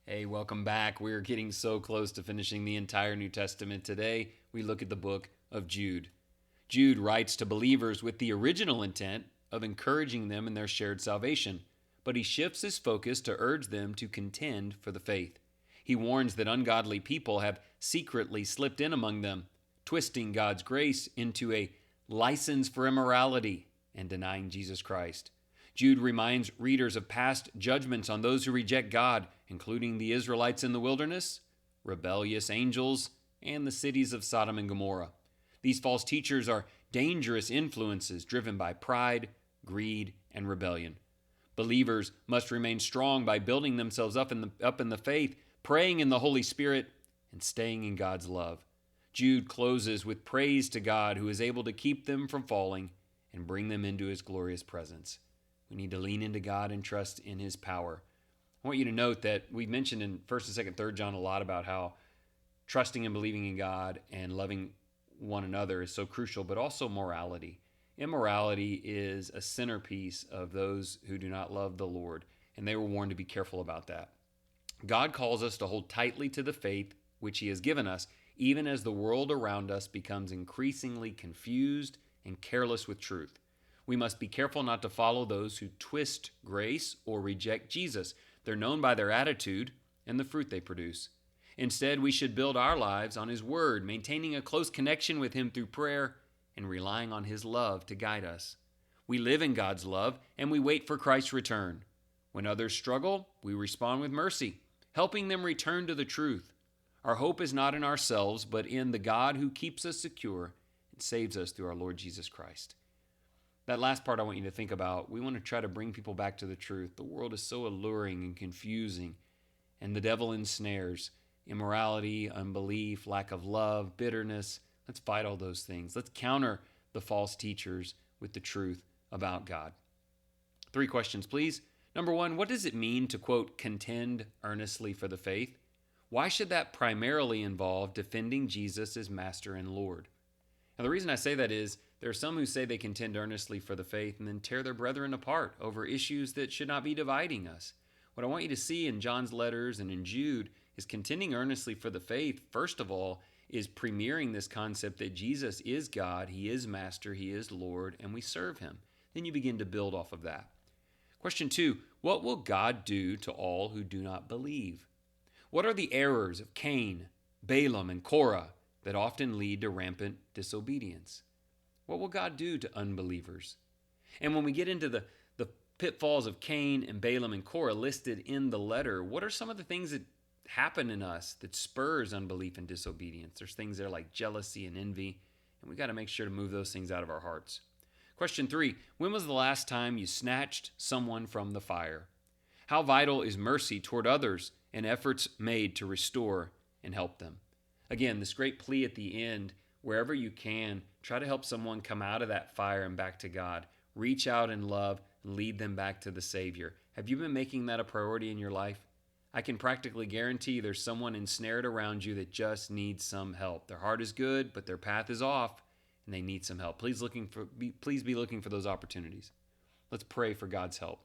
Hey, welcome back. We're getting so close to finishing the entire New Testament. Today, we look at the book of Jude. Jude writes to believers with the original intent of encouraging them in their shared salvation, but he shifts his focus to urge them to contend for the faith. He warns that ungodly people have secretly slipped in among them, twisting God's grace into a license for immorality and denying Jesus Christ. Jude reminds readers of past judgments on those who reject God, including the Israelites in the wilderness, rebellious angels, and the cities of Sodom and Gomorrah. These false teachers are dangerous influences driven by pride, greed, and rebellion. Believers must remain strong by building themselves up in the faith, praying in the Holy Spirit, and staying in God's love. Jude closes with praise to God, who is able to keep them from falling and bring them into his glorious presence. We need to lean into God and trust in his power. I want you to note that we mentioned in 1st and 2nd, 3rd John a lot about how trusting and believing in God and loving one another is so crucial, but also morality. Immorality is a centerpiece of those who do not love the Lord, and they were warned to be careful about that. God calls us to hold tightly to the faith which he has given us, even as the world around us becomes increasingly confused and careless with truth. We must be careful not to follow those who twist grace or reject Jesus. They're known by their attitude and the fruit they produce. Instead, we should build our lives on his word, maintaining a close connection with him through prayer and relying on his love to guide us. We live in God's love and we wait for Christ's return. When others struggle, we respond with mercy, helping them return to the truth. Our hope is not in ourselves, but in the God who keeps us secure and saves us through our Lord Jesus Christ. That last part I want you to think about. We want to try to bring people back to the truth. The world is so alluring and confusing, and the devil ensnares immorality, unbelief, lack of love, bitterness. Let's fight all those things. Let's counter the false teachers with the truth about God. 3 questions, please. Number 1, what does it mean to, quote, contend earnestly for the faith? Why should that primarily involve defending Jesus as Master and Lord? Now, the reason I say that is there are some who say they contend earnestly for the faith and then tear their brethren apart over issues that should not be dividing us. What I want you to see in John's letters and in Jude is contending earnestly for the faith, first of all, is premiering this concept that Jesus is God, he is Master, he is Lord, and we serve him. Then you begin to build off of that. Question 2, what will God do to all who do not believe? What are the errors of Cain, Balaam, and Korah that often lead to rampant disobedience? What will God do to unbelievers? And when we get into the pitfalls of Cain and Balaam and Korah listed in the letter, what are some of the things that happen in us that spurs unbelief and disobedience? There's things there like jealousy and envy, and we got to make sure to move those things out of our hearts. Question 3, when was the last time you snatched someone from the fire? How vital is mercy toward others and efforts made to restore and help them? Again, this great plea at the end, wherever you can, try to help someone come out of that fire and back to God. Reach out in love and lead them back to the Savior. Have you been making that a priority in your life? I can practically guarantee there's someone ensnared around you that just needs some help. Their heart is good, but their path is off, and they need some help. Please be looking for those opportunities. Let's pray for God's help.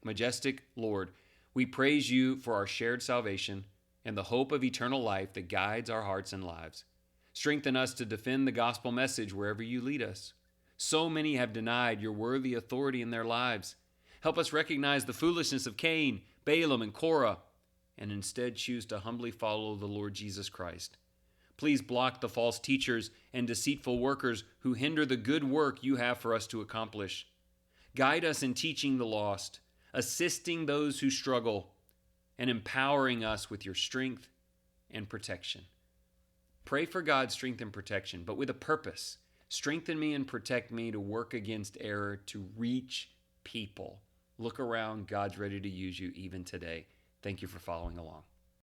Majestic Lord, we praise you for our shared salvation and the hope of eternal life that guides our hearts and lives. Strengthen us to defend the gospel message wherever you lead us. So many have denied your worthy authority in their lives. Help us recognize the foolishness of Cain, Balaam, and Korah, and instead choose to humbly follow the Lord Jesus Christ. Please block the false teachers and deceitful workers who hinder the good work you have for us to accomplish. Guide us in teaching the lost, assisting those who struggle, and empowering us with your strength and protection. Pray for God's strength and protection, but with a purpose. Strengthen me and protect me to work against error, to reach people. Look around. God's ready to use you even today. Thank you for following along.